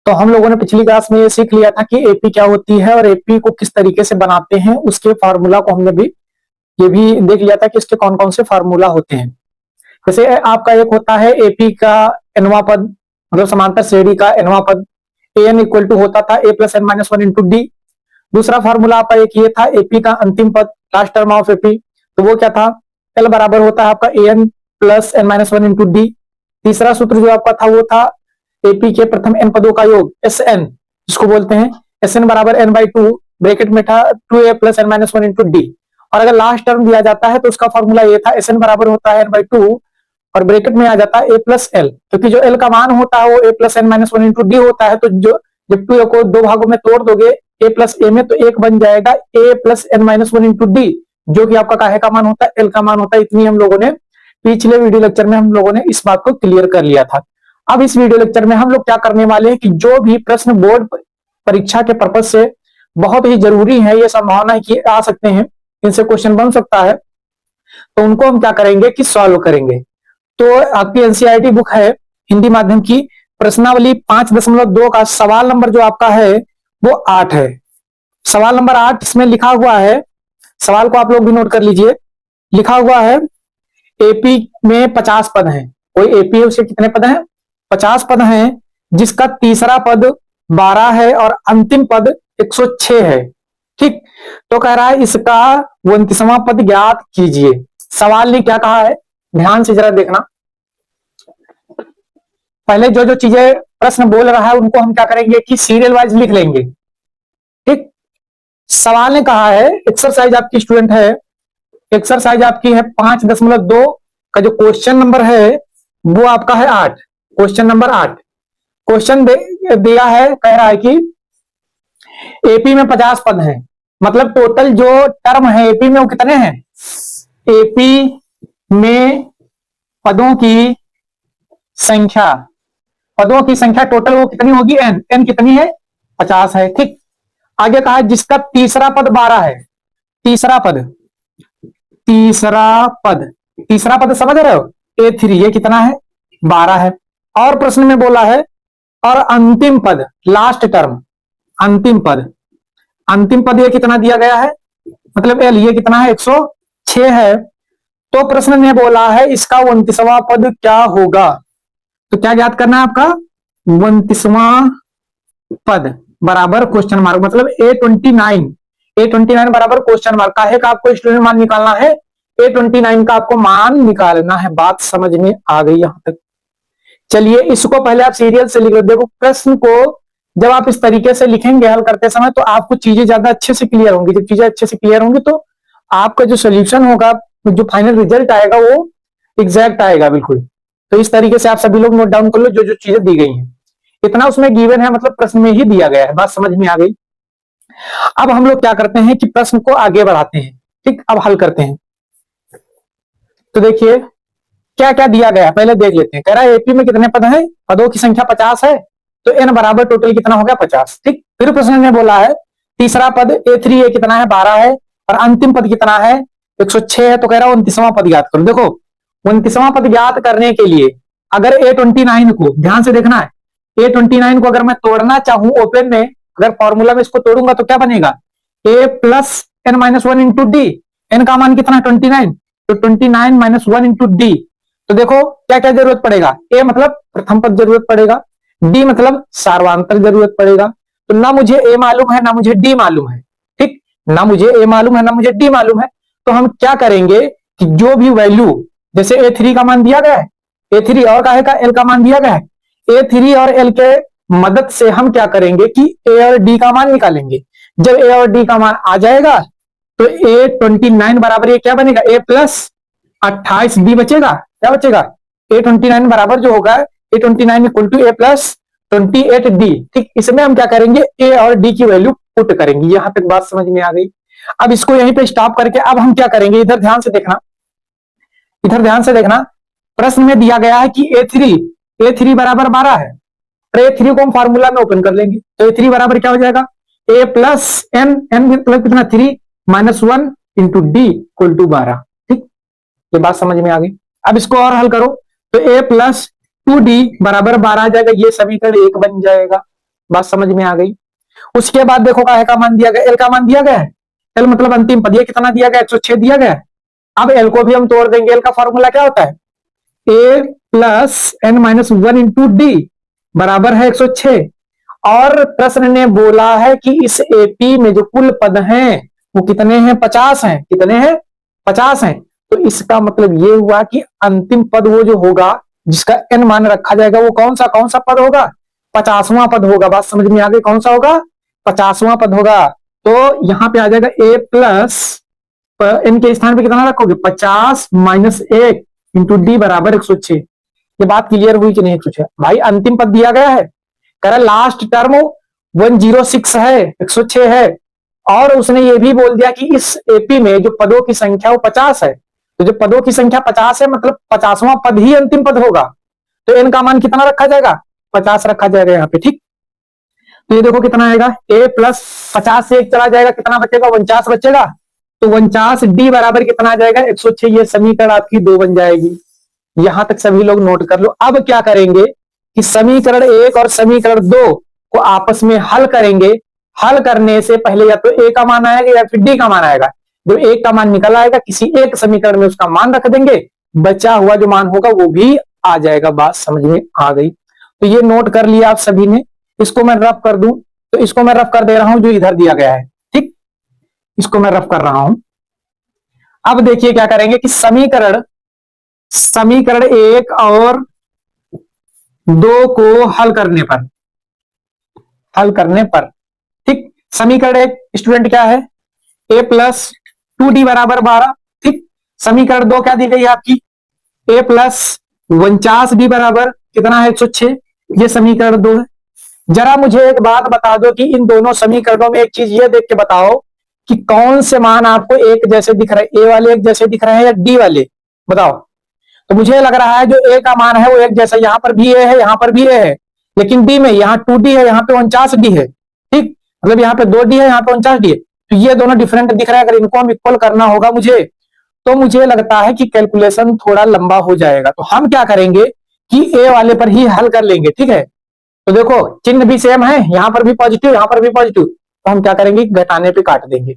तो हम लोगों ने पिछली क्लास में ये सीख लिया था कि एपी क्या होती है और एपी को किस तरीके से बनाते हैं, उसके फार्मूला को हमने भी ये भी देख लिया था कि इसके कौन कौन से फार्मूला होते हैं। जैसे आपका एक होता है एपी का एनवा पद, मतलब समांतर श्रेणी का एनवा पद, एन इक्वल टू होता था A plus N minus one into D. दूसरा फार्मूला आपका एक ये था एपी का अंतिम पद, लास्ट टर्म ऑफ एपी, तो वो क्या था, एल बराबर होता है आपका A N plus N minus one into D. तीसरा सूत्र जो आपका था वो था एपी के प्रथम एन पदों का योग एस एन, जिसको बोलते हैं एस एन बराबर एन बाई टू, ब्रैकेट में था two a plus N minus one into d. और अगर लास्ट टर्म दिया जाता है तो उसका फॉर्मूला ये था एस एन बराबर होता है एन बाई टू और ब्रैकेट में आ जाता है ए प्लस एल, क्योंकि जो एल का मान होता है वो A plus N minus one into D होता है। तो जो जब टू ए को दो भागों में तोड़ दोगे ए प्लस ए में, तो एक बन जाएगा A plus N minus one into D, जो कि आपका काहे का मान होता है, एल का मान होता है। इतनी हम लोगों ने पिछले वीडियो लेक्चर में हम लोगों ने इस बात को क्लियर कर लिया था। अब इस वीडियो लेक्चर में हम लोग क्या करने वाले हैं कि जो भी प्रश्न बोर्ड परीक्षा के पर्पज से बहुत ही जरूरी है, ये संभावना है कि आ सकते हैं, इनसे क्वेश्चन बन सकता है, तो उनको हम क्या करेंगे कि सॉल्व करेंगे। तो आपकी एनसीईआरटी बुक है हिंदी माध्यम की, प्रश्नावली 5.2 का सवाल नंबर जो आपका है वो 8 है। सवाल नंबर 8 इसमें लिखा हुआ है, सवाल को आप लोग भी नोट कर लीजिए, लिखा हुआ है एपी में 50 पद हैं। कोई एपी है, उसके कितने पद हैं, 50 पद हैं, जिसका तीसरा पद 12 है और अंतिम पद 106 है। ठीक, तो कह रहा है इसका 29वां पद ज्ञात कीजिए। सवाल ने क्या कहा है, ध्यान से जरा देखना। पहले जो जो चीजें प्रश्न बोल रहा है उनको हम क्या करेंगे कि सीरियल वाइज लिख लेंगे। ठीक, सवाल ने कहा है, एक्सरसाइज आपकी स्टूडेंट है, एक्सरसाइज आपकी है 5.2 का जो क्वेश्चन नंबर है वो आपका है 8, क्वेश्चन नंबर 8। क्वेश्चन दिया है, कह रहा है कि एपी में 50 पद हैं, मतलब टोटल जो टर्म है एपी में वो कितने हैं, एपी में पदों की संख्या, पदों की संख्या टोटल वो कितनी होगी, एन, एन कितनी है, 50 है। ठीक, आगे कहा जिसका तीसरा पद 12 है, तीसरा पद, तीसरा पद, तीसरा पद समझ रहे हो, A3 ये कितना है, 12 है। और प्रश्न में बोला है और अंतिम पद, लास्ट टर्म, अंतिम पद, अंतिम पद ये कितना दिया गया है, मतलब एल ये कितना है, 106 है। तो प्रश्न में बोला है इसका 29वां पद क्या होगा, तो क्या ज्ञात करना है आपका, 29वां पद बराबर क्वेश्चन मार्क, मतलब A29, A29 बराबर क्वेश्चन मार्क। काहे का आपको स्टूडेंट मान निकालना है, A29 का आपको मान निकालना है। बात समझ में आ गई यहां तक। चलिए इसको पहले आप सीरियल से लिख लो। देखो प्रश्न को जब आप इस तरीके से लिखेंगे हल करते समय तो आपको चीजें ज्यादा अच्छे से क्लियर होंगी। जब चीजें अच्छे से क्लियर होंगी तो आपका जो सोल्यूशन होगा, जो फाइनल रिजल्ट आएगा वो एग्जैक्ट आएगा बिल्कुल। तो इस तरीके से आप सभी लोग नोट डाउन कर लो जो जो चीजें दी गई हैं, इतना उसमें गिवन है, मतलब प्रश्न में ही दिया गया है। बात समझ में आ गई। अब हम लोग क्या करते हैं कि प्रश्न को आगे बढ़ाते हैं। ठीक, अब हल करते हैं। तो देखिए क्या क्या दिया गया है, पहले देख लेते हैं। कह रहा है एपी में कितने पद हैं, पदों की संख्या 50 है, तो एन बराबर टोटल कितना हो गया, 50। ठीक, फिर प्रश्न में बोला है तीसरा पद A3 ये कितना है, 12 है, और अंतिम पद कितना है, 106 है। तो कह रहा है 29वां पद ज्ञात करो। देखो 29वां पद ज्ञात करने के लिए अगर A29 को ध्यान से देखना है, A29 को अगर मैं तोड़ना चाहूं ओपन में, अगर फॉर्मूला में इसको तोड़ूंगा तो क्या बनेगा, A plus N minus one into d, n का मान कितना है 29, तो 29 माइनस वन इंटू डी। तो देखो क्या क्या जरूरत पड़ेगा, ए मतलब प्रथम पद जरूरत पड़ेगा, डी मतलब सार्वांतर जरूरत पड़ेगा। तो ना मुझे ए मालूम है ना मुझे डी मालूम है। ठीक, ना मुझे ए मालूम है ना मुझे डी मालूम है। तो हम क्या करेंगे कि जो भी वैल्यू, जैसे A3 का मान दिया गया है, A3 और काहे का एल का मान दिया गया है, A3 और एल के मदद से हम क्या करेंगे कि ए और डी का मान निकालेंगे। जब ए और डी का मान आ जाएगा तो A29 बराबर ये क्या बनेगा, ए प्लस 28 डी बचेगा। क्या बचेगा, A29 बराबर जो होगा A29 equal to a plus 28 d. ठीक, इसमें हम क्या करेंगे, ए और डी की वैल्यू पुट करेंगे। यहां तक बात समझ में आ गई। अब इसको यहीं पे स्टॉप करके अब हम क्या करेंगे, इधर ध्यान से देखना, इधर ध्यान से देखना। प्रश्न में दिया गया है कि A3 बराबर 12 है, और A3 को हम फॉर्मूला में ओपन कर लेंगे। तो A3 बराबर क्या हो जाएगा, ए प्लस एन, एन मतलब कितना 3 minus 1 into d equal to 12। ठीक, ये बात समझ में आ गई। अब इसको और हल करो तो a प्लस 2d बराबर 12 आ जाएगा, ये समीकरण 1 बन जाएगा। बात समझ में आ गई। उसके बाद देखो का का मान दिया गया, एल का मान दिया गया है, एल मतलब अंतिम पद, ये कितना दिया गया 106 दिया गया है। अब एल को भी हम तोड़ देंगे, एल का फॉर्मूला क्या होता है, A plus N minus one into D बराबर है 106। और प्रश्न ने बोला है कि इस एपी में जो कुल पद हैं वो कितने हैं, 50 हैं। कितने हैं, 50 हैं। तो इसका मतलब ये हुआ कि अंतिम पद वो जो होगा जिसका एन मान रखा जाएगा वो कौन सा पद होगा, 50वां पद होगा। बात समझ में आ गई, कौन सा होगा, 50वां पद होगा। तो यहां पे आ जाएगा ए प्लस एन के स्थान पे कितना रखोगे, 50 माइनस 1 इंटू डी बराबर 106। ये बात क्लियर हुई कि नहीं, 106 भाई अंतिम पद दिया गया है, कह रहा लास्ट टर्म 106 है, 106 है। और उसने ये भी बोल दिया कि इस एपी में जो पदों की संख्या वो 50 है। तो जो पदों की संख्या 50 है मतलब 50वां पद ही अंतिम पद होगा। तो एन का मान कितना रखा जाएगा, 50 रखा जाएगा यहाँ पे, ठीक। तो ये देखो कितना आएगा, ए प्लस 50 से 1 चला जाएगा, कितना बचेगा, 49 बचेगा। तो 49 डी बराबर कितना आ जाएगा, 106। ये समीकरण आपकी 2 बन जाएगी। यहां तक सभी लोग नोट कर लो। अब क्या करेंगे कि समीकरण 1 और समीकरण 2 को आपस में हल करेंगे। हल करने से पहले या तो ए का मान आएगा या फिर डी का मान आएगा। जो ए का मान निकल आएगा किसी एक समीकरण में उसका मान रख देंगे, बचा हुआ जो मान होगा वो भी आ जाएगा। बात समझ में आ गई। तो ये नोट कर लिया आप सभी ने। इसको मैं रफ कर दूं, तो इसको मैं रफ कर दे रहा हूं जो इधर दिया गया है, ठीक। इसको मैं रफ कर रहा हूं। अब देखिए क्या करेंगे कि समीकरण 1 और 2 को हल करने पर, ठीक। समीकरण 1 स्टूडेंट क्या है, ए प्लस 2डी बराबर 12, ठीक। समीकरण 2 क्या दी गई है आपकी, ए प्लस 49डी बराबर कितना है, 106। ये समीकरण 2 है। जरा मुझे एक बात बता दो कि इन दोनों समीकरणों में एक चीज ये देख के बताओ कि कौन से मान आपको एक जैसे दिख रहे हैं, ए वाले एक जैसे दिख रहे हैं या डी वाले, बताओ। तो मुझे लग रहा है जो ए का मान है वो एक जैसा, यहां पर भी ए है, यहां पर भी ए है, लेकिन डी में यहाँ 2d है, यहाँ पे 49d है, ठीक। मतलब यहाँ पे 2d है, यहाँ पे 49d है। तो ये दोनों डिफरेंट दिख रहे हैं। अगर इनको हम इक्वल करना होगा मुझे, तो मुझे लगता है कि कैलकुलेशन थोड़ा लंबा हो जाएगा। तो हम क्या करेंगे कि ए वाले पर ही हल कर लेंगे, ठीक है। तो देखो चिन्ह भी सेम है, यहां पर भी पॉजिटिव, यहां पर भी पॉजिटिव। तो हम क्या करेंगे, घटाने पे काट देंगे।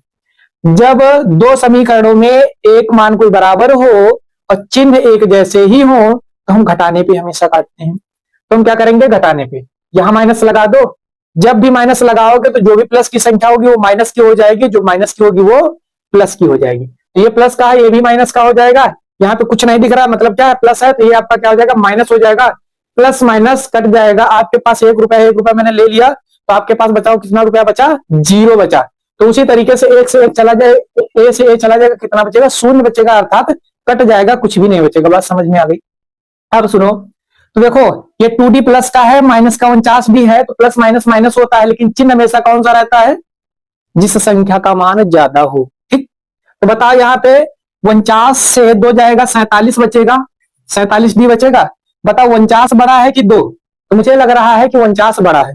जब दो समीकरणों में एक मान कोई बराबर हो और चिन्ह एक जैसे ही हो तो हम घटाने पे हमेशा काटते हैं। तो हम क्या करेंगे, घटाने पे यहां माइनस लगा दो। जब भी माइनस लगाओगे तो जो भी प्लस की संख्या होगी वो माइनस की हो जाएगी, जो माइनस की होगी वो प्लस की हो जाएगी। तो ये प्लस का है, ये भी माइनस का हो जाएगा। यहाँ पे कुछ नहीं दिख रहा, मतलब क्या है, प्लस है, तो ये आपका क्या हो जाएगा, माइनस हो जाएगा। प्लस माइनस कट जाएगा। आपके पास 1 रुपया मैंने ले लिया, तो आपके पास बचाओ कितना रुपया बचा, 0 बचा। तो उसी तरीके से 1 से 1 चला जाए, ए से ए चला जाएगा, कितना बचेगा, 0 बचेगा, अर्थात कट जाएगा, कुछ भी नहीं बचेगा। बात समझ में आ गई। अब सुनो, तो देखो ये 2d प्लस का है, माइनस का 49d है, तो प्लस माइनस माइनस होता है, लेकिन चिन्ह हमेशा कौन सा रहता है, जिस संख्या का मान ज्यादा हो, ठीक। तो बताओ यहाँ पे 49 से 2 जाएगा, 47 बचेगा, 47d बचेगा। बताओ 49 बड़ा है कि 2, तो मुझे लग रहा है कि 49 बड़ा है,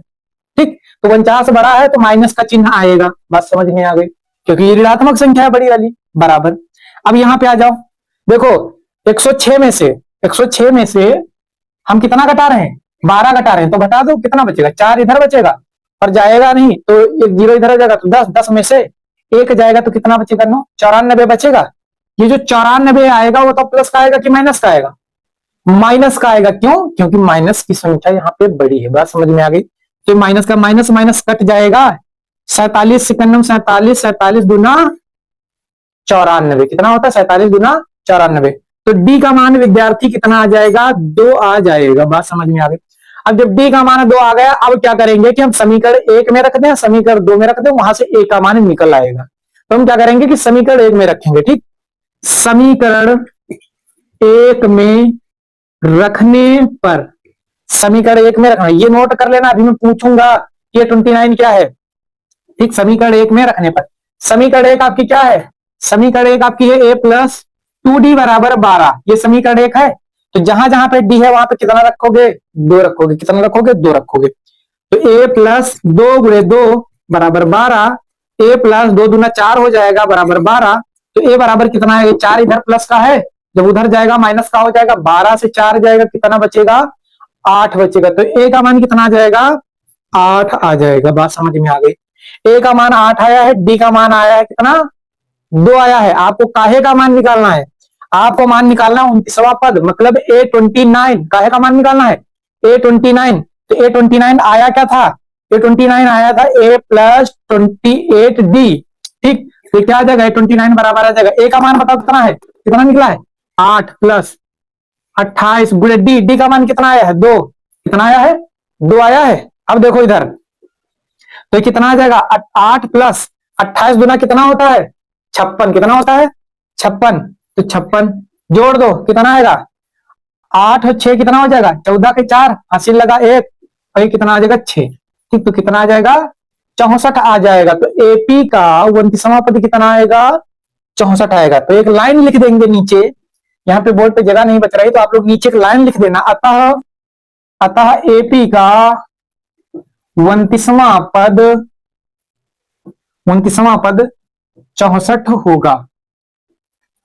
ठीक। तो 49 बड़ा है तो माइनस का चिन्ह आएगा। बात समझ में आ गई, क्योंकि ये ऋणात्मक संख्या है बड़ी वाली, बराबर। अब यहाँ पे आ जाओ, देखो 106 में से हम कितना घटा रहे हैं, 12 घटा रहे हैं, तो घटा दो, कितना बचेगा, 4 इधर बचेगा और जाएगा नहीं, तो एक 0 इधर हो जाएगा, तो 10 में से 1 जाएगा तो कितना बचेगा, 9, 94 बचेगा। ये जो 94 आएगा वो तो प्लस का आएगा कि माइनस का आएगा, माइनस का आएगा। क्यों, क्योंकि माइनस की संख्या यहाँ पे बड़ी है। बात समझ में आ गई। तो माइनस का माइनस माइनस कट जाएगा, 47 सेकंड में 47 दूना 94, कितना होता है, 47 दूना 94। तो डी का मान विद्यार्थी कितना आ जाएगा, 2 आ जाएगा। बात समझ में आ गई। अब जब डी का मान 2 आ गया, अब क्या करेंगे कि हम समीकरण 1 में रख दें, समीकरण 2 में रख दें, वहां से ए का मान निकल आएगा। तो हम क्या करेंगे कि समीकरण 1 में रखेंगे, ठीक। समीकरण 1 में रखने पर, समीकरण 1 में रखना, ये नोट कर लेना, अभी मैं पूछूंगा कि ये 29 क्या है, ठीक। समीकरण 1 में रखने पर, समीकरण 1 आपकी क्या है, समीकरण 1 आपकी है ए प्लस 2d बराबर 12। ये समीकरण 1 है। तो जहां जहां पे डी है वहां पे कितना रखोगे, 2 रखोगे, कितना रखोगे, 2 रखोगे। तो ए प्लस 2 गुणे 2 बराबर 12, ए प्लस 2 दूना 4 हो जाएगा बराबर 12। तो ए बराबर कितना है, 4 इधर प्लस का है, जब उधर जाएगा माइनस का हो जाएगा, 12 से 4 जाएगा, कितना बचेगा, 8 बचेगा। तो ए का मान कितना आ जाएगा, 8 आ जाएगा। बात समझ में आ गई। ए का मान 8 आया है, डी का मान आया है कितना, 2 आया है। आपको काहे का मान निकालना है, आपको मान निकालना 29वां पद, मतलब A29। काहे का मान निकालना है, A29। तो A29 आया क्या था, A29 आया था A+28D। ठीक, तो क्या आ जाएगा, A29 बराबर आ जाएगा, ए का मान बताओ कितना है, कितना निकला है, 8 + 28 गुणे डी, डी का मान कितना आया है, 2। कितना आया है, 2 आया है। अब देखो इधर, तो कितना आ जाएगा, 8 + 28 गुना कितना होता है, 56। कितना होता है, 56। तो 56 जोड़ दो, कितना आएगा, 8 और 6 कितना हो जाएगा, 14 के 4, हासिल लगा 1, और ये कितना आ जाएगा, 6। ठीक, तो कितना आ जाएगा, 64 आ जाएगा। तो एपी का 29वां पद कितना आएगा, 64 आएगा। तो एक लाइन लिख देंगे नीचे, यहाँ पे बोर्ड पे जगह नहीं बच रही, तो आप लोग नीचे एक लाइन लिख देना, अतः अतः एपी का 29वां पद 64 होगा।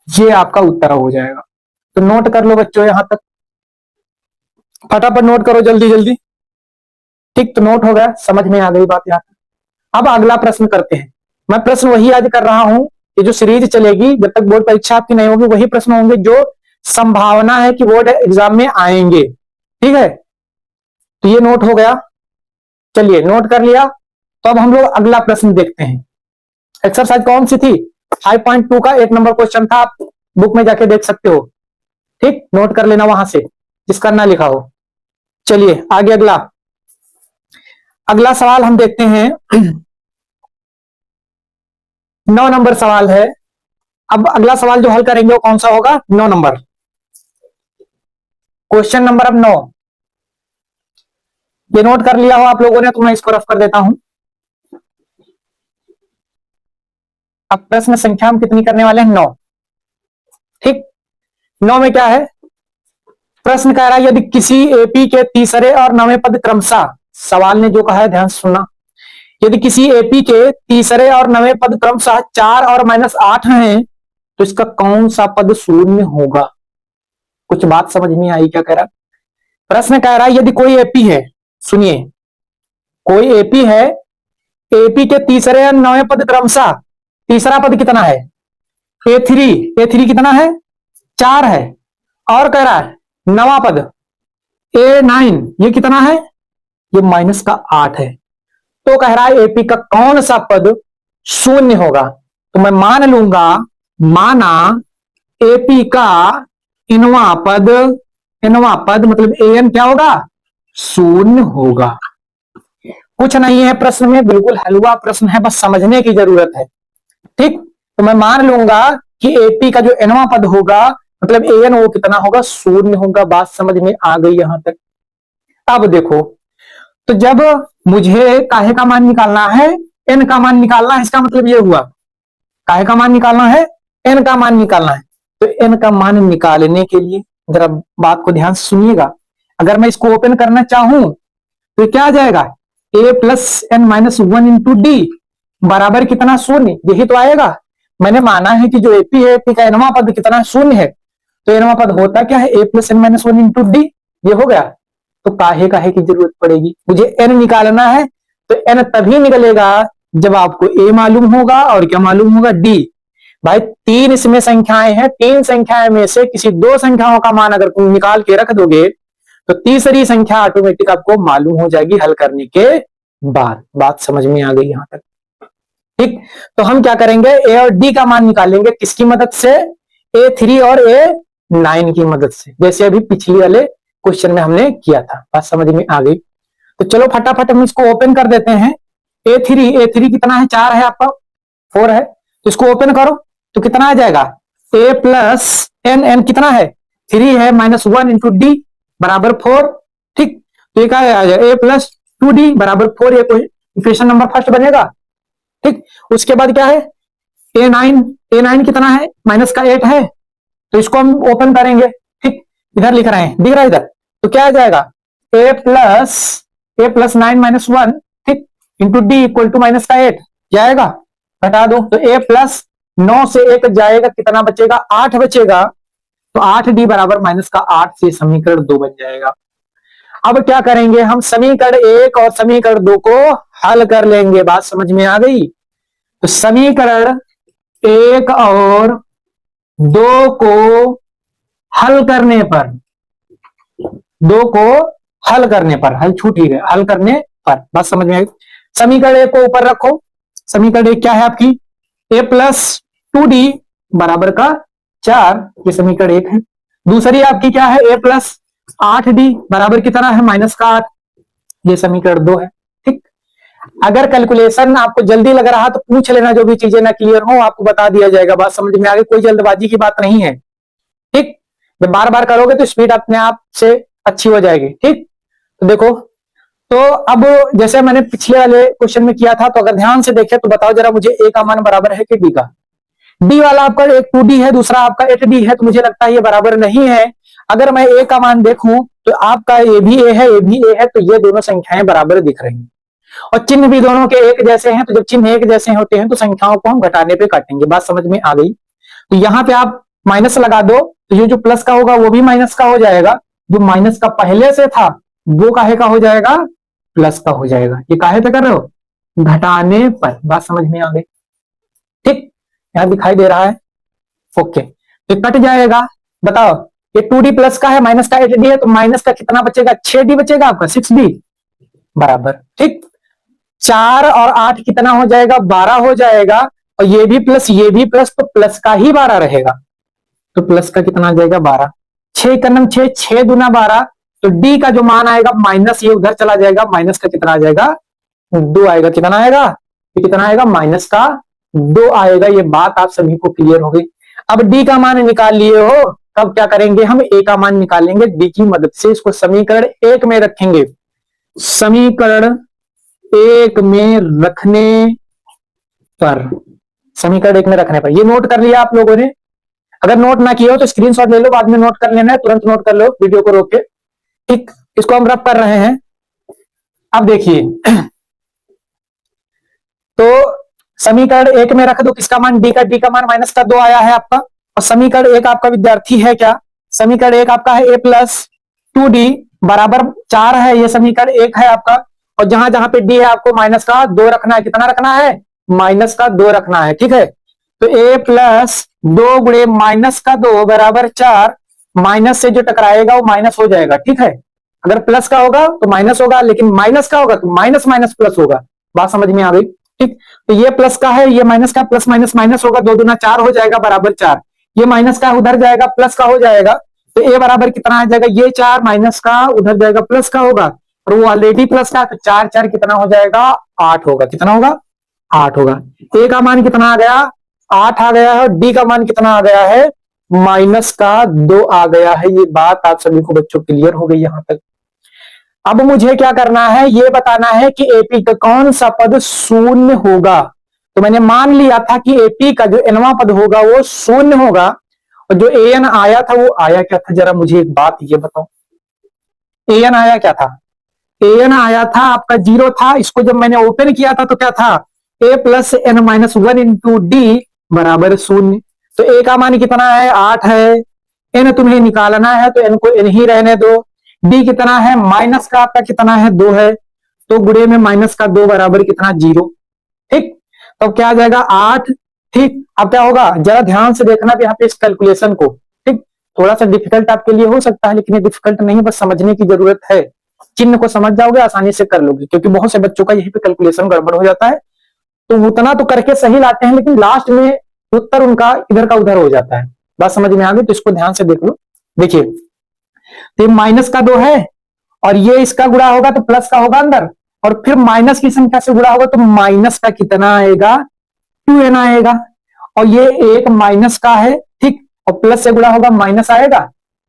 ये आपका उत्तर हो जाएगा। तो नोट कर लो बच्चों, यहां तक फटाफट नोट करो, जल्दी जल्दी। ठीक, तो नोट हो गया, समझ में आ गई बात यहाँ तक। अब अगला प्रश्न करते हैं। मैं प्रश्न वही आज कर रहा हूं, ये जो सीरीज चलेगी जब तक बोर्ड परीक्षा आपकी नहीं होगी, वही प्रश्न होंगे जो संभावना है कि बोर्ड एग्जाम में आएंगे। ठीक है, तो ये नोट हो गया। चलिए, नोट कर लिया, तो अब हम लोग अगला प्रश्न देखते हैं। एक्सरसाइज कौन सी थी, 5.2 का 1 नंबर क्वेश्चन था, आप बुक में जाके देख सकते हो। ठीक, नोट कर लेना वहां से जिसका ना लिखा हो। चलिए आगे, अगला सवाल हम देखते हैं। 9 नंबर सवाल है। अब अगला सवाल जो हल करेंगे वो कौन सा होगा, 9 नंबर क्वेश्चन नंबर। अब 9 ये नोट कर लिया हो आप लोगों ने, तो मैं इसको रफ कर देता हूं। अब प्रश्न संख्या हम कितनी करने वाले हैं, 9। ठीक, 9 में क्या है, प्रश्न कह रहा है यदि किसी एपी के तीसरे और 9वें पद क्रमशः, सवाल ने जो कहा है ध्यान से सुनना, यदि किसी एपी के तीसरे और 9वें पद क्रमशः 4 और -8 हैं, तो इसका कौन सा पद शून्य होगा। कुछ बात समझ में आई क्या कह रहा, प्रश्न कह रहा है यदि कोई एपी है, सुनिए, कोई एपी है, एपी के तीसरे और 9वें पद क्रमशः, तीसरा पद कितना है, A3 कितना है, 4 है, और कह रहा है 9वां पद A9 ये कितना है, ये -8 है। तो कह रहा है एपी का कौन सा पद शून्य होगा। तो मैं मान लूंगा, माना एपी का इनवा पद मतलब एन क्या होगा, शून्य होगा। कुछ नहीं है प्रश्न में, बिल्कुल हलवा प्रश्न है, बस समझने की जरूरत है। ठीक, तो मैं मान लूंगा कि एपी का जो एनवा पद होगा मतलब एन वो कितना होगा, शून्य होगा। बात समझ में आ गई यहां तक। अब देखो, तो जब मुझे काहे का मान निकालना है, एन का मान निकालना है, इसका मतलब ये हुआ काहे का मान निकालना है, एन का मान निकालना है। तो एन का मान निकालने के लिए जरा बात को ध्यान से सुनिएगा, अगर मैं इसको ओपन करना चाहूं तो क्या आ जाएगा, A+n-1 इंटू डी बराबर कितना, शून्य। यही तो आएगा। मैंने माना है कि जो एपी है, एपी का एनवा पद कितना शून्य है, तो एनवा पद होता क्या है, A+n-1 इंटू डी। ये हो गया। तो काहे की जरूरत पड़ेगी, मुझे एन निकालना है, तो एन तभी निकलेगा जब आपको ए मालूम होगा और क्या मालूम होगा, डी। भाई 3 इसमें संख्याएं हैं, 3 संख्याएं में से किसी 2 संख्याओं का मान अगर तुम निकाल के रख दोगे तो तीसरी संख्या ऑटोमेटिक आपको मालूम हो जाएगी हल करने के बाद। बात समझ में आ गई यहां तक। ठीक, तो हम क्या करेंगे, ए और डी का मान निकालेंगे, किसकी मदद से, A3 और A9 की मदद से, जैसे अभी पिछली वाले क्वेश्चन में हमने किया था। बात समझ में आ गई। तो चलो फटाफट हम इसको ओपन कर देते हैं। A3 कितना है, 4 है, आपका 4 है, तो इसको ओपन करो तो कितना आ जाएगा, A+n कितना है, 3 है, -1 इंटू डी बराबर 4। ठीक, तो ये क्या आ जाएगा, A+2D बराबर 4, ये इक्वेशन नंबर फर्स्ट बनेगा। ठीक, उसके बाद क्या है, A9 कितना है, -8 है, तो इसको हम ओपन करेंगे। ठीक, इधर लिख रहे हैं, दिख रहा है इधर, तो क्या आ जाएगा, A+9-1 ठीक इंटू डी इक्वल टू -8 जाएगा, घटा दो, तो A+9 से 1 जाएगा, कितना बचेगा, 8 बचेगा। तो 8D बराबर -8 से समीकरण 2 बन जाएगा। अब क्या करेंगे हम, समीकरण 1 और समीकरण 2 को हल कर लेंगे। बात समझ में आ गई? तो समीकरण 1 और 2 को हल करने पर, 2 को हल करने पर, हल छूट ही गया, हल करने पर, बात समझ में आई? समीकरण 1 को ऊपर रखो। समीकरण 1 क्या है आपकी, a प्लस 2d बराबर का 4, ये समीकरण 1 है। दूसरी आपकी क्या है, a प्लस 8d बराबर कितना है, माइनस का 8, ये समीकरण 2 है। ठीक, अगर कैलकुलेशन आपको जल्दी लग रहा तो पूछ लेना, जो भी चीजें ना क्लियर हो आपको बता दिया जाएगा। बात समझ में आ गई? कोई जल्दबाजी की बात नहीं है। ठीक, जब बार बार करोगे तो स्पीड अपने आप से अच्छी हो जाएगी। ठीक, तो देखो, तो अब जैसे मैंने पिछले वाले क्वेश्चन में किया था, तो अगर ध्यान से देखें तो बताओ जरा मुझे ए का मान बराबर है कि डी का। डी वाला आपका एक 2d है, दूसरा आपका 8d है, तो मुझे लगता है ये बराबर नहीं है। अगर मैं ए का मान देखूं तो आपका ए भी ए है, ए भी ए है, तो ये दोनों संख्याएं बराबर दिख रही हैं और चिन्ह भी दोनों के एक जैसे हैं। तो जब चिन्ह एक जैसे होते हैं तो संख्याओं को हम घटाने पे काटेंगे। बात समझ में आ गई? तो यहां पे आप माइनस लगा दो, तो ये जो प्लस का होगा वो भी माइनस का हो जाएगा, जो माइनस का पहले से था वो काहे का हो जाएगा, प्लस का हो जाएगा। ये काहे पे कर रहे हो, घटाने पर। बात समझ में आ गई? ठीक, यहां दिखाई दे रहा है, ओके, तो कट जाएगा। बताओ, ये 2d प्लस का है, माइनस का 8d है, तो माइनस का कितना बचेगा, 6d बचेगा आपका, 6d बराबर। ठीक, 4 और 8 कितना हो जाएगा, 12 हो जाएगा, और ये भी प्लस ये भी प्लस, तो प्लस का ही 12 रहेगा, तो प्लस का कितना आ जाएगा, 12। 6 का नम 6, 6 दूना 12, तो डी का जो मान आएगा माइनस, ये उधर चला जाएगा, माइनस का कितना आ जाएगा, 2 आएगा। कितना आएगा, ये कितना आएगा, माइनस का 2 आएगा। ये बात आप सभी को क्लियर हो गई। अब डी का मान निकाल लिए हो, तब क्या करेंगे हम, ए का मान निकालेंगे डी की मदद से। इसको समीकरण 1 में रखेंगे। समीकरण 1 में रखने पर, समीकरण 1 में रखने पर, ये नोट कर लिया आप लोगों ने? अगर नोट ना किया हो तो स्क्रीनशॉट ले लो, बाद में नोट कर लेना है, तुरंत नोट कर लो वीडियो को रोक के। ठीक, इसको हम रब कर रहे हैं। अब देखिए, तो समीकरण 1 में रख दो किसका मान, डी का मान माइनस का 2 आया है आपका। और समीकरण 1 आपका विद्यार्थी है क्या, समीकरण 1 आपका है a प्लस 2d बराबर 4 है, ये समीकरण 1 है आपका। और जहां जहां पे डी है आपको माइनस का 2 रखना है। कितना रखना है, माइनस का 2 रखना है। ठीक है, तो a प्लस 2 गुणे माइनस का 2 बराबर 4, माइनस से जो टकराएगा वो माइनस हो जाएगा। ठीक है, अगर प्लस का होगा तो माइनस होगा, लेकिन माइनस का होगा तो माइनस माइनस प्लस होगा। बात समझ में आ गई? ठीक, तो ये प्लस का है, ये माइनस का, प्लस माइनस माइनस होगा, 2 दूना 4 हो जाएगा बराबर 4। ये माइनस का उधर जाएगा, प्लस का हो जाएगा, तो ए बराबर कितना आ जाएगा, ये 4 माइनस का उधर जाएगा, प्लस का होगा, और वो ऑलरेडी प्लस का, तो 4 4 कितना हो जाएगा, 8 होगा। कितना होगा, 8 होगा। ए का मान कितना आ गया, 8 आ गया है, और डी का मान कितना आ गया है, माइनस का 2 आ गया है। ये बात आप सभी को बच्चों क्लियर हो गई यहां तक? अब मुझे क्या करना है, ये बताना है कि एपी का कौन सा पद शून्य होगा। तो मैंने मान लिया था कि एपी का जो एनवा पद होगा वो शून्य होगा, और जो एन आया था वो आया क्या था, जरा मुझे एक बात ये बताओ, एन आया क्या था, एन आया था आपका 0 था। इसको जब मैंने ओपन किया था तो क्या था, A plus N minus 1 into D बराबर 0। तो ए का मान कितना है, 8 है, एन तुम्हें निकालना है तो एन को एन ही रहने दो। डी कितना है, माइनस का आपका कितना है, 2 है, तो गुणे में माइनस का 2 बराबर कितना, 0। ठीक, तो क्या आ जाएगा, 8। ठीक, अब क्या होगा, जरा ध्यान से देखना भी यहाँ पे इस कैलकुलेशन को। ठीक, थोड़ा सा डिफिकल्ट आपके लिए हो सकता है, लेकिन ये डिफिकल्ट नहीं, बस समझने की जरूरत है। चिन्ह को समझ जाओगे आसानी से कर लोगे, क्योंकि बहुत से बच्चों का यही पे कैलकुलेशन गड़बड़ हो जाता है। तो उतना तो करके सही लाते हैं, लेकिन लास्ट में उत्तर उनका इधर का उधर हो जाता है। बात समझ में आ गई? तो इसको ध्यान से देख लो। देखिए, तो माइनस का 2 है, और ये इसका गुणा होगा तो प्लस का होगा अंदर, और फिर माइनस की संख्या से गुणा होगा तो माइनस का कितना आएगा, 2n आएगा। और ये एक माइनस का है, ठीक, और प्लस से गुणा होगा माइनस आएगा,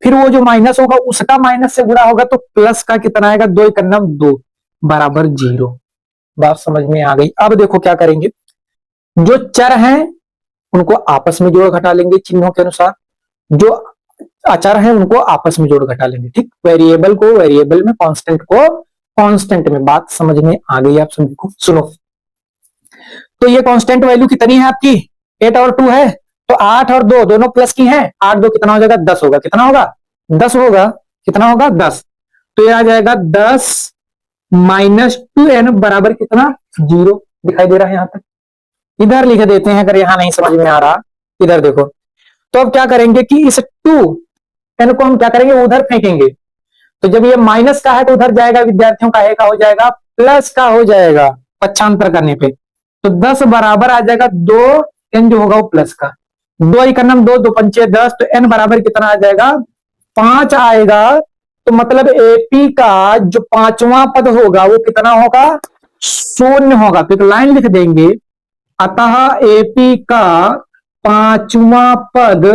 फिर वो जो माइनस होगा उसका माइनस से गुणा होगा तो प्लस का कितना आएगा, 2 × 2 बराबर 0। बात समझ में आ गई? अब देखो क्या करेंगे, जो चर हैं उनको आपस में जोड़ घटा लेंगे चिन्हों के अनुसार, जो अचर हैं उनको आपस में जोड़ घटा लेंगे। ठीक, वेरिएबल को वेरिएबल में, कांस्टेंट को कांस्टेंट में। बात समझ में आ गई आप सभी को? सुनो, तो ये कांस्टेंट वैल्यू कितनी है आपकी, 8 और 2 है, तो 8 और 2 दोनों प्लस की हैं, 8 2 कितना हो जाएगा, 10 होगा। कितना होगा, 10 होगा। कितना होगा, 10। तो ये आ जाएगा 10 माइनस 2n बराबर कितना 0 दिखाई दे रहा है। यहां तक इधर लिख देते हैं, अगर यहां नहीं समझ में आ रहा इधर देखो। तो अब क्या करेंगे कि इस 2n को हम क्या करेंगे उधर फेंकेंगे। तो जब ये माइनस का है तो उधर जाएगा विद्यार्थियों का का हो जाएगा प्लस का हो जाएगा पक्षांतर करने पे। तो 10 बराबर आ जाएगा 2n जो होगा वो प्लस का 2 एक नम 2 2 पंचे 10। तो n बराबर कितना आ जाएगा 5 आएगा। तो मतलब एपी का जो पांचवा पद होगा वो कितना होगा 0 होगा। तो एक लाइन लिख देंगे अतः एपी का पांचवा पद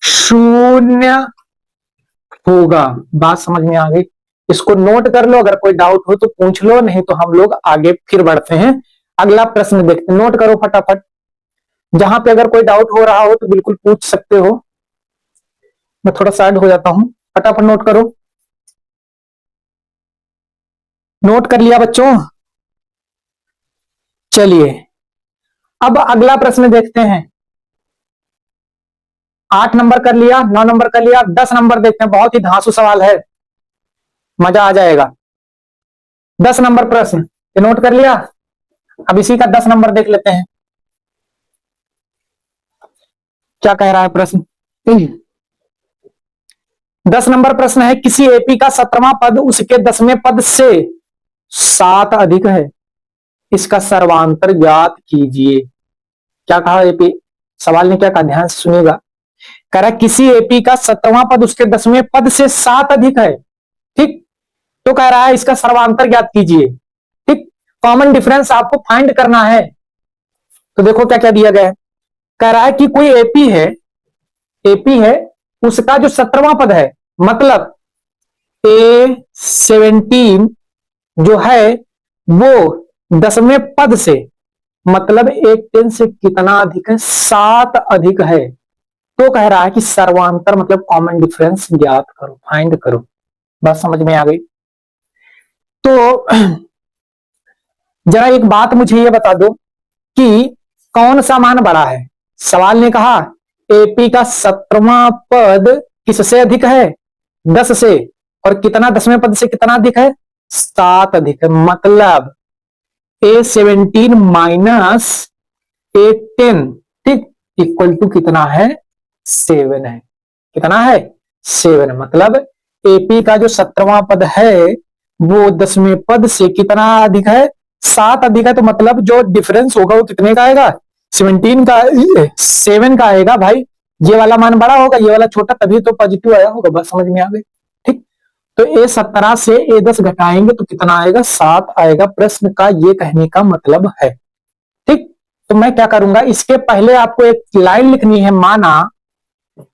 0 होगा। बात समझ में आ गई। इसको नोट कर लो, अगर कोई डाउट हो तो पूछ लो, नहीं तो हम लोग आगे फिर बढ़ते हैं। अगला प्रश्न देखते हैं, नोट करो फटाफट। जहां पे अगर कोई डाउट हो रहा हो तो बिल्कुल पूछ सकते हो। मैं थोड़ा साइड हो जाता हूं, फटाफट नोट करो। नोट कर लिया बच्चों? चलिए अब अगला प्रश्न देखते हैं। 8 नंबर कर लिया, 9 नंबर कर लिया, 10 नंबर देखते हैं। बहुत ही धांसू सवाल है, मजा आ जाएगा। 10 नंबर प्रश्न ये नोट कर लिया। अब इसी का 10 नंबर देख लेते हैं क्या कह रहा है प्रश्न। 10 नंबर प्रश्न है किसी एपी का 17वां पद उसके 10वें पद से 7 अधिक है, इसका सर्वांतर ज्ञात कीजिए। क्या कहा एपी, सवाल ने क्या कहा, ध्यान से सुनिएगा। कह रहा किसी एपी का 17वां पद उसके 10वें पद से 7 अधिक है, ठीक। तो कह रहा है इसका सर्वांतर ज्ञात कीजिए, ठीक। कॉमन डिफरेंस आपको फाइंड करना है। तो देखो क्या क्या दिया गया है। कह रहा है कि कोई एपी है उसका जो 17वां पद है, मतलब A17 जो है वो 10वें पद से मतलब A10 से कितना अधिक है 7 अधिक है। तो कह रहा है कि सर्वांतर मतलब कॉमन डिफरेंस ज्ञात करो, फाइंड करो। बात समझ में आ गई। तो जरा एक बात मुझे ये बता दो कि कौन सा मान बड़ा है। सवाल ने कहा एपी का 17वां पद किससे अधिक है 10 से, और कितना 10वें पद से कितना अधिक है 7 अधिक है। मतलब A17 माइनस A10 ठीक इक्वल टू कितना है 7 है। कितना है 7। मतलब एपी का जो 17वां पद है वो 10वें पद से कितना अधिक है 7 अधिक है। तो मतलब जो डिफरेंस होगा वो कितने का आएगा 17 का 7 का आएगा भाई। ये वाला मान बड़ा होगा, ये वाला छोटा, तभी तो पॉजिटिव आया होगा। बस समझ में आ गई, ठीक। तो A17 से A10 घटाएंगे तो कितना आएगा 7 आएगा। प्रश्न का ये कहने का मतलब है, ठीक। तो मैं क्या करूंगा, इसके पहले आपको एक लाइन लिखनी है।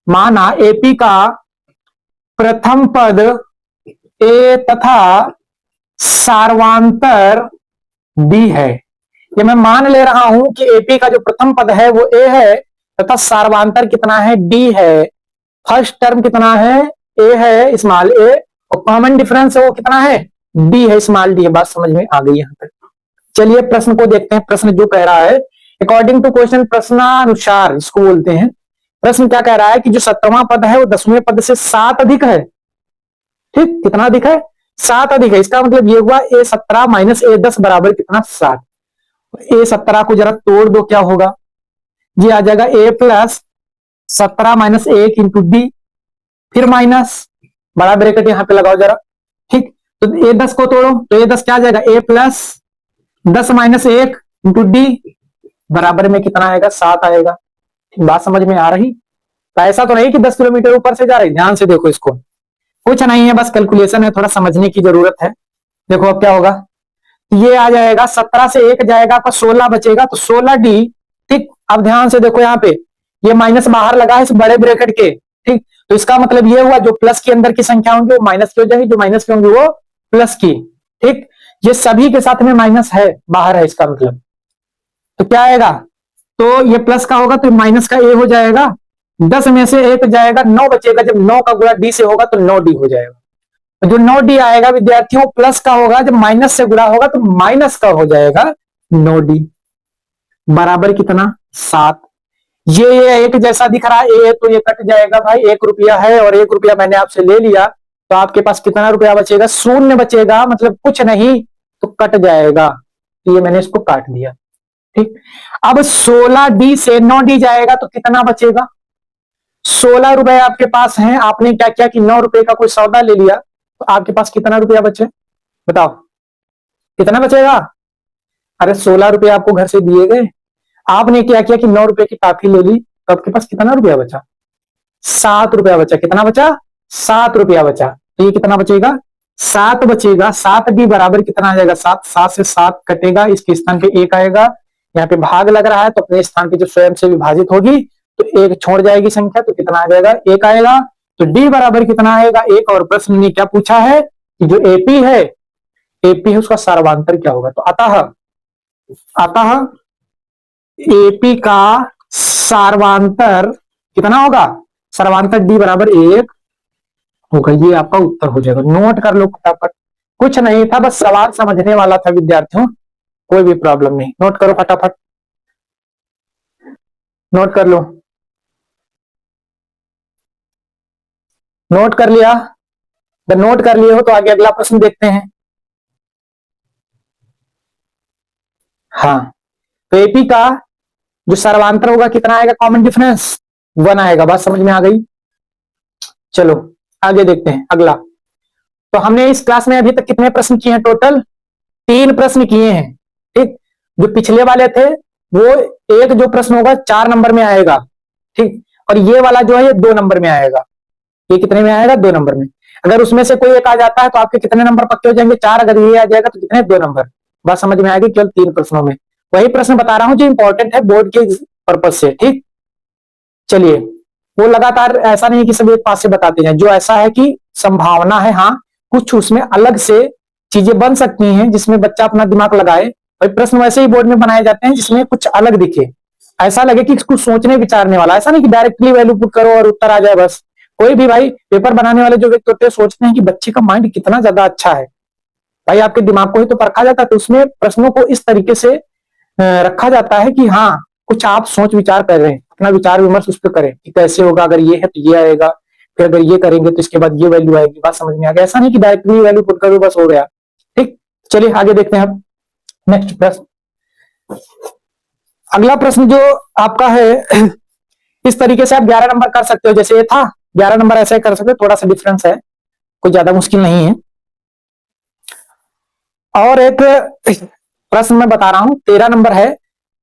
माना एपी का प्रथम पद ए तथा सार्वांतर बी है। ये मैं मान ले रहा हूं कि एपी का जो प्रथम पद है वो ए है तथा सार्वांतर कितना है डी है। फर्स्ट टर्म कितना है ए है स्मॉल ए, और कॉमन डिफरेंस है वो कितना है डी है स्मॉल डी है। बात समझ में आ गई यहां तक। चलिए प्रश्न को देखते हैं। प्रश्न जो कह रहा है अकॉर्डिंग टू क्वेश्चन, प्रश्नानुसार इसको बोलते हैं। प्रश्न क्या कह रहा है कि जो 17वां पद है वो 10वें पद से 7 अधिक है, ठीक। कितना अधिक है 7 अधिक है। इसका मतलब ये हुआ A17 माइनस A10 बराबर कितना 7। A17 को जरा तोड़ दो, क्या होगा, ये आ जाएगा A plus 17 minus 1 into D, फिर माइनस बड़ा ब्रैकेट यहां पे लगाओ जरा, ठीक। तो A10 को तोड़ो तो A10 क्या आ जाएगा A plus 10 minus 1 into D बराबर में कितना आएगा 7 आएगा। बात समझ में आ रही। तो ऐसा तो नहीं कि 10 किलोमीटर ऊपर से जा रही, ध्यान से देखो, इसको कुछ नहीं है, बस कैलकुलेशन है, थोड़ा समझने की जरूरत है। देखो अब क्या होगा, ये आ जाएगा 17 से 1 जाएगा आपका 16 बचेगा, तो 16 डी, ठीक। अब ध्यान से देखो यहाँ पे ये माइनस बाहर लगा है इस बड़े ब्रैकेट के, ठीक। तो इसका मतलब ये हुआ जो प्लस के अंदर की संख्या होंगी वो माइनस की हो जाएगी, जो माइनस की होंगी वो प्लस की, ठीक। ये सभी के साथ में माइनस है बाहर है, इसका मतलब तो क्या आएगा, तो ये प्लस का होगा तो माइनस का ए हो जाएगा। 10 में से 1 जाएगा 9 बचेगा, जब 9 का गुणा डी से होगा तो 9 डी हो जाएगा। जो 9 डी आएगा विद्यार्थियों प्लस का होगा, जब माइनस से गुणा होगा तो माइनस का हो जाएगा 9 डी बराबर कितना 7। ये एक जैसा दिख रहा है ए, तो ये कट जाएगा भाई, 1 रुपया है और 1 रुपया मैंने आपसे ले लिया, तो आपके पास कितना रुपया बचेगा? शून्य बचेगा, मतलब कुछ नहीं, तो कट जाएगा। तो ये मैंने इसको काट दिया। ठीक, अब 16D से 9D जाएगा तो कितना बचेगा? 16 रुपए आपके पास हैं, आपने क्या किया कि 9 रुपए का कोई सौदा ले लिया, तो आपके पास कितना रुपया बचे? बताओ कितना बचेगा? अरे 16 रुपए आपको घर से दिए गए, आपने क्या किया कि 9 रुपए की टॉफी ले ली, तो आपके पास कितना रुपया बचा? 7 रुपया बचा। कितना बचा? 7 रुपया बचा। तो ये कितना बचेगा? 7 बचेगा। 7D बराबर कितना आ जाएगा? 7। 7 से 7 कटेगा, इसके स्थान पे 1 आएगा। यहाँ पे भाग लग रहा है तो अपने स्थान पे जो स्वयं से विभाजित होगी तो 1 छोड़ जाएगी संख्या, तो कितना आ जाएगा? 1 आएगा। तो D बराबर कितना आएगा? 1। और प्रश्न ने क्या पूछा है कि जो एपी है उसका सर्वांतर क्या होगा? तो अतः एपी का सर्वांतर कितना होगा? सर्वांतर D बराबर 1 होगा। ये आपका उत्तर हो जाएगा। नोट कर लो फटाफट, कुछ नहीं था, बस सवाल समझने वाला था विद्यार्थियों, कोई भी प्रॉब्लम नहीं। नोट करो फटाफट, नोट कर लो। नोट कर लिया? अगर नोट कर लिए हो तो आगे अगला प्रश्न देखते हैं। हाँ, तो एपी का जो सर्वांतर होगा कितना आएगा? कॉमन डिफरेंस 1 आएगा। बात समझ में आ गई? चलो आगे देखते हैं अगला। तो हमने इस क्लास में अभी तक कितने प्रश्न किए हैं? टोटल 3 प्रश्न किए हैं। ठीक, जो पिछले वाले थे वो एक जो प्रश्न होगा 4 नंबर में आएगा। ठीक, और ये वाला जो है ये 2 नंबर में आएगा। ये कितने में आएगा? 2 नंबर में। अगर उसमें से कोई एक आ जाता है तो आपके कितने नंबर पक्के हो जाएंगे? 4। अगर ये आ जाएगा तो कितने? 2 नंबर। बात समझ में आएगी? केवल 3 प्रश्नों में। वही प्रश्न बता रहा हूं जो इंपॉर्टेंट है बोर्ड के पर्पज से। ठीक, चलिए, वो लगातार ऐसा नहीं कि सब एक पास से बताते जाए, जो ऐसा है कि संभावना है, हाँ कुछ उसमें अलग से चीजें बन सकती हैं जिसमें बच्चा अपना दिमाग लगाए। और प्रश्न वैसे ही बोर्ड में बनाए जाते हैं जिसमें कुछ अलग दिखे, ऐसा लगे कि कुछ सोचने विचारने वाला। ऐसा नहीं कि डायरेक्टली वैल्यू पुट करो और उत्तर आ जाए बस। कोई भी भाई पेपर बनाने वाले जो व्यक्ति होते हैं सोचते हैं कि बच्चे का माइंड कितना ज्यादा अच्छा है, भाई आपके दिमाग को ही तो परखा जाता है। तो उसमें प्रश्नों को इस तरीके से रखा जाता है कि हाँ कुछ आप सोच विचार कर रहे हैं, अपना विचार विमर्श उस पर करें कि कैसे होगा, अगर ये है तो ये आएगा, फिर अगर ये करेंगे तो इसके बाद ये वैल्यू आएगी। बात समझ में आ गया? ऐसा नहीं कि डायरेक्टली वैल्यू पुट करो बस हो गया। ठीक, चलिए आगे देखते हैं अब नेक्स्ट प्रश्न। अगला प्रश्न जो आपका है इस तरीके से आप 11 नंबर कर सकते हो, जैसे ये था 11 नंबर ऐसे कर सकते हो, थोड़ा सा डिफरेंस है, कोई ज्यादा मुश्किल नहीं है। और एक प्रश्न मैं बता रहा हूं 13 नंबर है,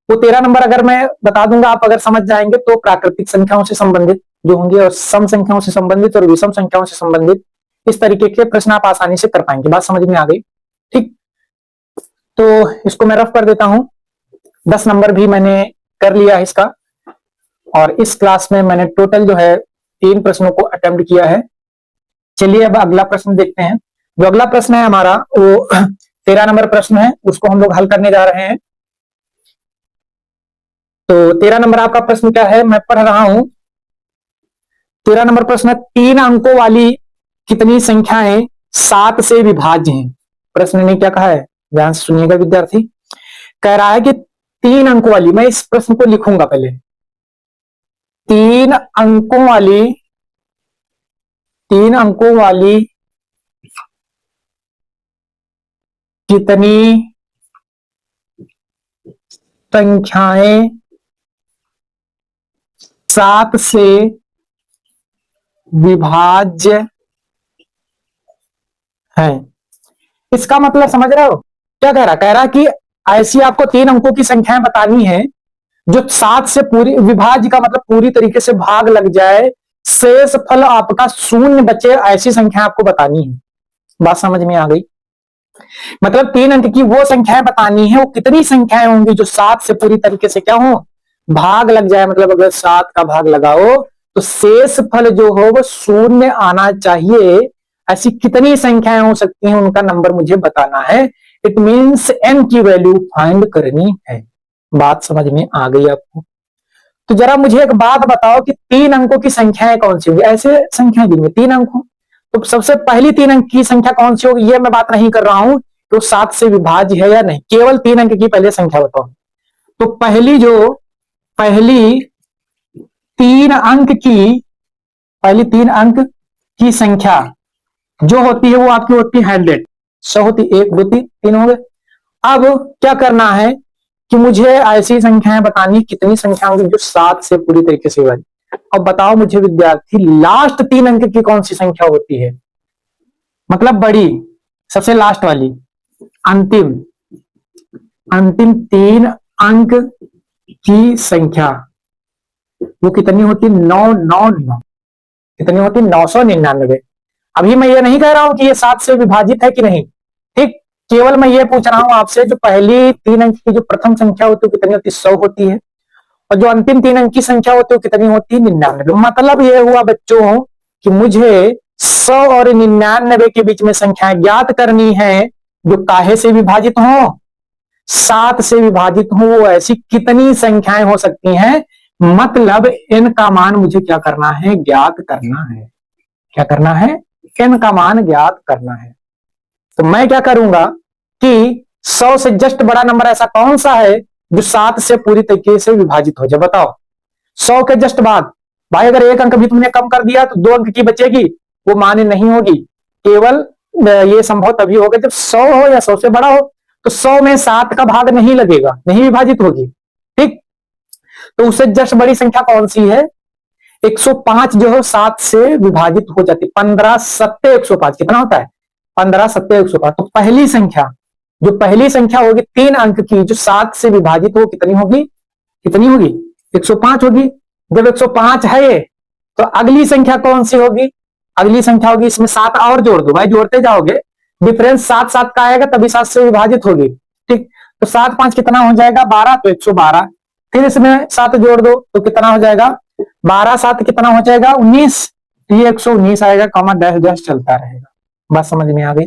वो 13 नंबर अगर मैं बता दूंगा आप अगर समझ जाएंगे तो प्राकृतिक संख्याओं से संबंधित जो होंगे और सम संख्याओं से संबंधित और विषम संख्याओं से संबंधित इस तरीके के प्रश्न आप आसानी से कर पाएंगे। बात समझ में आ गई? ठीक, तो इसको मैं रफ कर देता हूं। 10 नंबर भी मैंने कर लिया है इसका, और इस क्लास में मैंने टोटल जो है 3 प्रश्नों को अटेम्प्ट किया है। चलिए अब अगला प्रश्न देखते हैं। जो अगला प्रश्न है हमारा वो 13 नंबर प्रश्न है, उसको हम लोग हल करने जा रहे हैं। तो 13 नंबर आपका प्रश्न क्या है, मैं पढ़ रहा हूं। 13 नंबर प्रश्न है, 3 अंकों वाली कितनी संख्याएं 7 से विभाज्य हैं? प्रश्न ने क्या कहा है, ध्यान से सुनिएगा विद्यार्थी। कह रहा है कि 3 अंकों वाली, मैं इस प्रश्न को लिखूंगा पहले, 3 अंकों वाली कितनी संख्याएं 7 से विभाज्य है? इसका मतलब समझ रहे हो क्या कह रहा? कह रहा कि ऐसी आपको 3 अंकों की संख्याएं बतानी है जो 7 से पूरी विभाज्य का मतलब पूरी तरीके से भाग लग जाए, शेष फल आपका शून्य बचे, ऐसी संख्या आपको बतानी है। बात समझ में आ गई? मतलब 3 अंक की वो संख्याएं बतानी है, वो कितनी संख्याएं होंगी जो 7 से पूरी तरीके से क्या हो, भाग लग जाए। मतलब अगर 7 का भाग लगाओ तो शेष फल जो हो वो शून्य आना चाहिए। ऐसी कितनी संख्याएं हो सकती हैं, उनका नंबर मुझे बताना है। इट मीन्स n की वैल्यू फाइंड करनी है। बात समझ में आ गई आपको? तो जरा मुझे एक बात बताओ कि 3 अंकों की संख्याएं कौन सी होंगी? ऐसे संख्याएं देंगे 3 अंकों, तो सबसे पहली 3 अंक की संख्या कौन सी होगी? ये मैं बात नहीं कर रहा हूं तो 7 से विभाज्य है या नहीं, केवल 3 अंक की पहले संख्या बताओ। तो पहली 3 अंक की संख्या जो होती है वो आपकी होती है 100, 100 होती, 1 2 3 3 हो गए। अब क्या करना है कि मुझे ऐसी संख्याएं बतानी, कितनी संख्या होगी जो 7 से पूरी तरीके से विभाजित। अब बताओ मुझे विद्यार्थी, लास्ट 3 अंक की कौन सी संख्या होती है, मतलब बड़ी, सबसे लास्ट वाली, अंतिम अंतिम 3 अंक की संख्या वो कितनी होती? 999। कितनी होती? 999। अभी मैं ये नहीं कह रहा हूं कि ये 7 से विभाजित है कि नहीं, ठीक, केवल मैं ये पूछ रहा हूं आपसे, जो पहली 3 अंक की जो प्रथम संख्या होती है कितनी होती? 100 होती है, और जो अंतिम 3 अंक की संख्या होती है कितनी होती है? 99। मतलब ये हुआ बच्चों कि मुझे 100 और 99 के बीच में संख्याएं ज्ञात करनी है जो काहे से विभाजित हो? 7 से विभाजित हो। वो ऐसी कितनी संख्याएं हो सकती हैं, मतलब n का मान मुझे क्या करना है? ज्ञात करना है। क्या करना है? n का मान ज्ञात करना है। तो मैं क्या करूंगा कि 100 से जस्ट बड़ा नंबर ऐसा कौन सा है जो 7 से पूरी तरीके से विभाजित हो जाए? बताओ, 100 के जस्ट बाद भाई अगर 1 अंक भी तुमने कम कर दिया तो 2 अंक की बचेगी, वो मान्य नहीं होगी। केवल ये संभव तभी होगा जब 100 हो या 100 से बड़ा हो। तो 100 में 7 का भाग नहीं लगेगा, नहीं विभाजित होगी, ठीक। तो उससे जस्ट बड़ी संख्या कौन सी है? 105 जो है 7 से विभाजित हो जाती। 15 सत्ते 105 कितना होता है? 15 सत्ते 105। तो पहली संख्या, जो पहली संख्या होगी 3 अंक की जो 7 से विभाजित हो, कितनी होगी? कितनी होगी? 105 होगी। जब 105 है ये, तो अगली संख्या कौन सी होगी? अगली संख्या होगी, इसमें 7 और जोड़ दो भाई, जोड़ते जाओगे, डिफरेंस 7 7 का आएगा तभी 7 से विभाजित होगी, ठीक। तो 7 5 कितना हो जाएगा? 12, तो 112। फिर इसमें 7 जोड़ दो तो कितना हो जाएगा? 12 7 कितना हो जाएगा? 19। ये 119 आएगा, कॉमा डैश डैश चलता रहेगा। बात समझ में आ गई?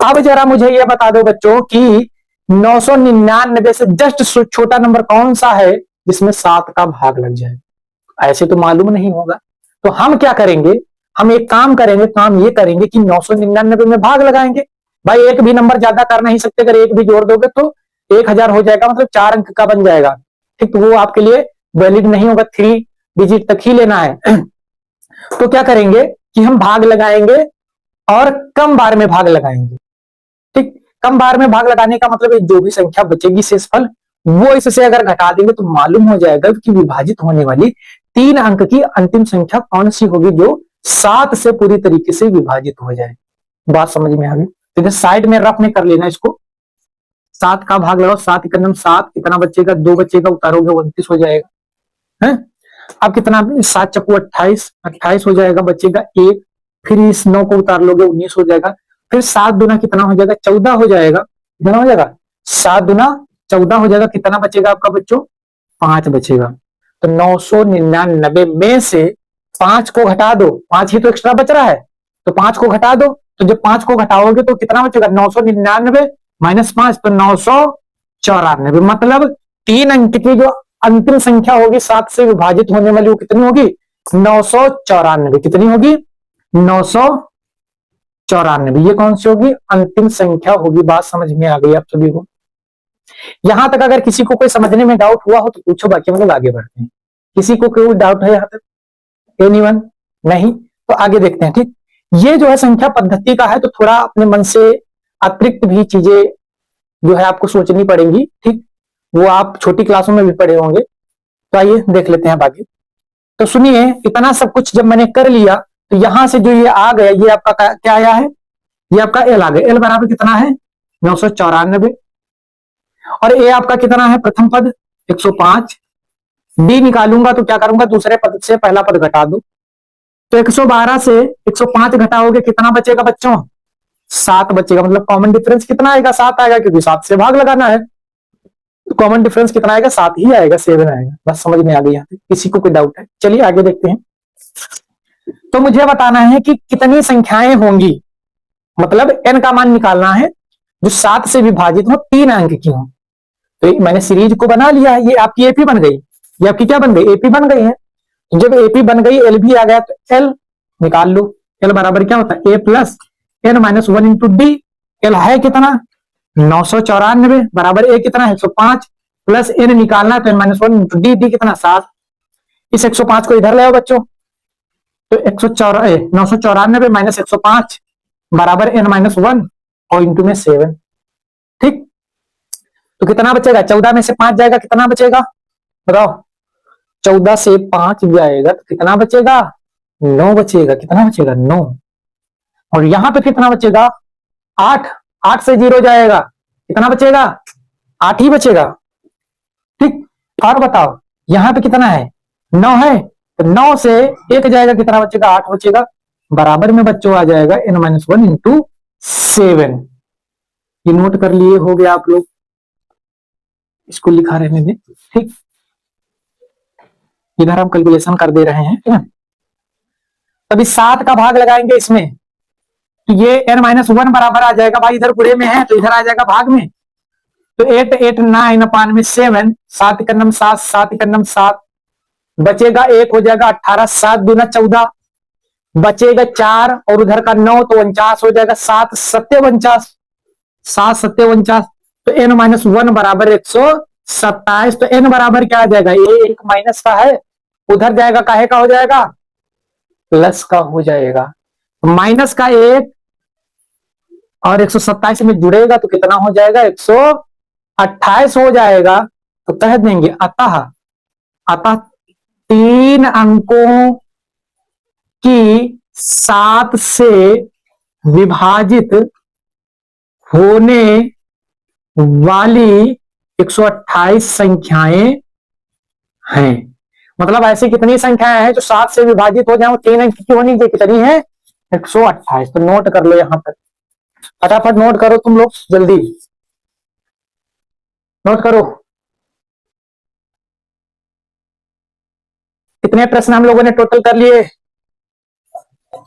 अब जरा मुझे ये बता दो बच्चों कि 999 से जस्ट छोटा नंबर कौन सा है जिसमें 7 का भाग लग जाए? ऐसे तो मालूम नहीं होगा। तो हम क्या करेंगे, हम एक काम करेंगे, काम ये करेंगे कि 999 में भाग लगाएंगे। भाई एक भी नंबर ज्यादा कर नहीं सकते, अगर एक भी जोड़ दोगे तो 1000 हो जाएगा, मतलब 4 अंक का बन जाएगा, ठीक। तो वो आपके लिए वैलिड नहीं होगा, 3 डिजिट तक ही लेना है। तो क्या करेंगे कि हम भाग लगाएंगे और कम बार में भाग लगाएंगे, ठीक। कम बार में भाग लगाने का मतलब जो भी संख्या बचेगी शेषफल, वो इससे अगर घटा देंगे तो मालूम हो जाएगा कि विभाजित होने वाली 3 अंक की अंतिम संख्या कौन सी होगी जो 7 से पूरी तरीके से विभाजित हो जाए। बात समझ में आ गई? तो इधर साइड में रफ में कर लेना इसको। 7 का भाग लगाओ, 7 1 7, कितना बचेगा? 2 बचेगा, उतारोगे 29 हो जाएगा, है। अब कितना? 7 चक्कू 28, 28 हो जाएगा, बचेगा 1। फिर इस 9 को उतार लोगे, 19 हो जाएगा। फिर 7 दूना कितना हो जाएगा? 14 हो जाएगा। कितना हो जाएगा? 7 दूना 14 हो जाएगा। कितना बचेगा आपका बच्चों? 5 बचेगा। तो 999 में से 5 को घटा दो, 5 ही तो एक्स्ट्रा बच रहा है, तो 5 को घटा दो। तो जब 5 को घटाओगे तो कितना बचेगा? 999 माइनस 5, तो 994। मतलब 3 अंक की जो अंतिम संख्या होगी 7 से विभाजित होने वाली, वो कितनी होगी? 994। कितनी होगी? 994। ये कौन सी होगी? अंतिम संख्या होगी। बात समझ में आ गई आप सभी को? यहां तक अगर किसी को कोई समझने में डाउट हुआ हो तो पूछो, बाकी हम लोग आगे बढ़ते हैं। किसी को कोई डाउट है यहां तक? एनीवन? नहीं? तो आगे देखते हैं, ठीक। ये जो है संख्या पद्धति का है, तो थोड़ा अपने मन से अतिरिक्त भी चीजें जो है आपको सोचनी पड़ेंगी, ठीक। वो आप छोटी क्लासों में भी पढ़े होंगे। तो आइए देख लेते हैं बाकी। तो सुनिए, इतना सब कुछ जब मैंने कर लिया तो यहां से जो ये आ गया, ये आपका क्या आया है? ये आपका एल आ गया। एल बराबर कितना है? 994। और ए आपका कितना है? प्रथम पद 105। डी निकालूंगा तो क्या करूंगा? दूसरे पद से पहला पद घटा दो। तो 112 से 105 घटाओगे, कितना बचेगा बच्चों? 7 बचेगा। मतलब कॉमन डिफरेंस कितना आएगा? 7 आएगा, क्योंकि 7 से भाग लगाना है। तो कॉमन डिफरेंस कितना आएगा? 7 ही आएगा, 7 आएगा। बस समझ में आ गई? यहाँ पे किसी को कोई डाउट है? चलिए आगे देखते हैं। तो मुझे बताना है कि कितनी संख्याएं होंगी, मतलब n का मान निकालना है जो 7 से विभाजित हो, 3 अंक की हो। तो मैंने सीरीज को बना लिया है, ये आपकी एपी बन गई। ये आपकी क्या बन गई? एपी बन गई है। जब एपी बन गई, एल भी आ गया, तो एल निकाल लो। एल बराबर क्या होता है? A plus N minus 1 into D. L है कितना? 994 बराबर ए कितना है? 105 प्लस एन निकालना है तो n minus 1 into d. D कितना? 7। इस 105 को इधर ले आओ बच्चों। तो 994 माइनस 105 बराबर n-1 और इंटू में 7। ठीक, तो कितना बचेगा? 14 में से 5 जाएगा, कितना बचेगा बताओ? 14 से 5 जाएगा तो कितना बचेगा? 9 बचेगा। कितना बचेगा? 9। और यहां पे कितना बचेगा? 8। 8 से 0 जाएगा, कितना बचेगा? 8 ही बचेगा। ठीक, और बताओ यहां पे कितना है? 9 है, तो 9 से 1 जाएगा, कितना बचेगा? 8 बचेगा। बराबर में बच्चों आ जाएगा n-1 इंटू 7। ये नोट कर लिए हो गया आप लोग, इसको लिखा रहने दें। ठीक, इधर हम कैलकुलेशन कर दे रहे हैं। ठीक है, तभी 7 का भाग लगाएंगे इसमें, तो ये n-1 बराबर आ जाएगा भाई, इधर पूरे में है तो इधर आ जाएगा भाग में। तो 8 8 9 अपान में 7, 7 एकम 7, 7 एकम 7, बचेगा 1 हो जाएगा 18, 7 दूना 14, बचेगा 4 और उधर का 9 तो 49 हो जाएगा, 7 सत्ते 49, 7 सत्ते 49, तो n-1 बराबर 127। तो n बराबर क्या आ जाएगा? ये एक माइनस का है, उधर जाएगा काहे का हो जाएगा? प्लस का हो जाएगा। माइनस का 1 और 127 में जुड़ेगा तो कितना हो जाएगा? 128 हो जाएगा। तो कह देंगे अतः 3 अंकों की 7 से विभाजित होने वाली 128 संख्याएं हैं। मतलब ऐसी कितनी संख्याएं हैं जो 7 से विभाजित हो जाए? 3 अंक की होनी चाहिए, कितनी है? 128। तो नोट कर लो यहां पर, फटाफट नोट करो तुम लोग, जल्दी नोट करो। कितने प्रश्न हम लोगों ने टोटल कर लिए?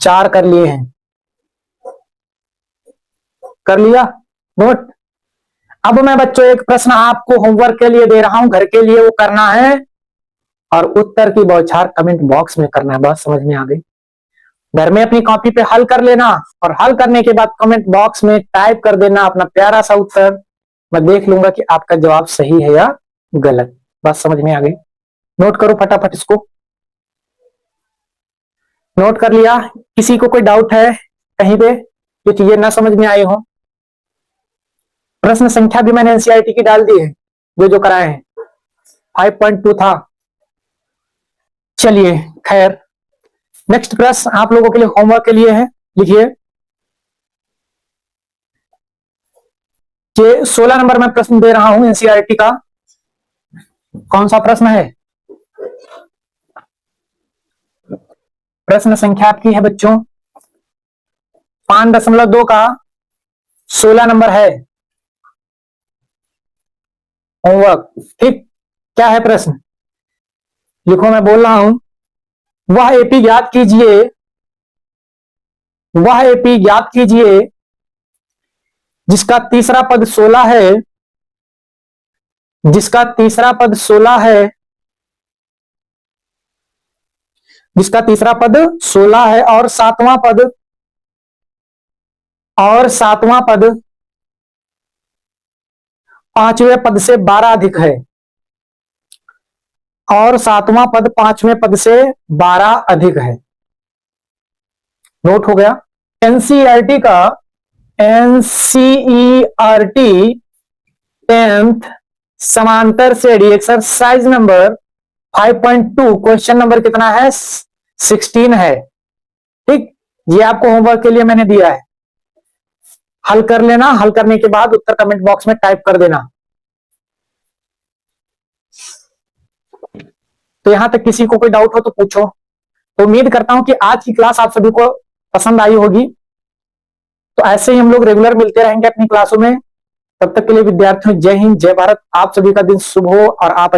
4 कर लिए हैं। कर लिया नोट? अब मैं बच्चों एक प्रश्न आपको होमवर्क के लिए दे रहा हूं, घर के लिए वो करना है और उत्तर की बौछार कमेंट बॉक्स में करना है। बात समझ में आ गई? घर में अपनी कॉपी पे हल कर लेना और हल करने के बाद कमेंट बॉक्स में टाइप कर देना अपना प्यारा सा उत्तर। मैं देख लूंगा कि आपका जवाब सही है या गलत। बात समझ में आ गई? नोट करो फटाफट इसको। नोट कर लिया? किसी को कोई डाउट है कहीं पे जो चीजें ना समझ में आई हो? प्रश्न संख्या भी मैंने एनसीईआरटी की डाल दी है, जो जो कराए हैं। 5.2 था। चलिए खैर, नेक्स्ट प्रश्न आप लोगों के लिए होमवर्क के लिए है, लिखिए। 16 नंबर में प्रश्न दे रहा हूं एनसीईआरटी का। कौन सा प्रश्न है? प्रश्न संख्या आपकी है बच्चों 5.2 का 16 नंबर है होमवर्क। ठीक, क्या है प्रश्न? लिखो, मैं बोल रहा हूं। वह एपी ज्ञात कीजिए, वह एपी ज्ञात कीजिए जिसका तीसरा पद 16 है, जिसका तीसरा पद 16 है, जिसका तीसरा पद 16 है और सातवां पद, और सातवां पद पांचवें पद से 12 अधिक है, और सातवां पद पांचवें पद से 12 अधिक है। नोट हो गया? एनसीईआरटी का, एनसीईआरटी 10th समांतर श्रेणी एक्सरसाइज नंबर 5.2 क्वेश्चन नंबर कितना है? 16 है। ठीक, ये आपको होमवर्क के लिए मैंने दिया है, हल कर लेना। हल करने के बाद उत्तर कमेंट बॉक्स में टाइप कर देना। तो यहां तक किसी को कोई डाउट हो तो पूछो। तो उम्मीद करता हूं कि आज की क्लास आप सभी को पसंद आई होगी। तो ऐसे ही हम लोग रेगुलर मिलते रहेंगे अपनी क्लासों में। तब तक के लिए विद्यार्थियों, जय हिंद, जय भारत। आप सभी का दिन शुभ हो और आप अच्छे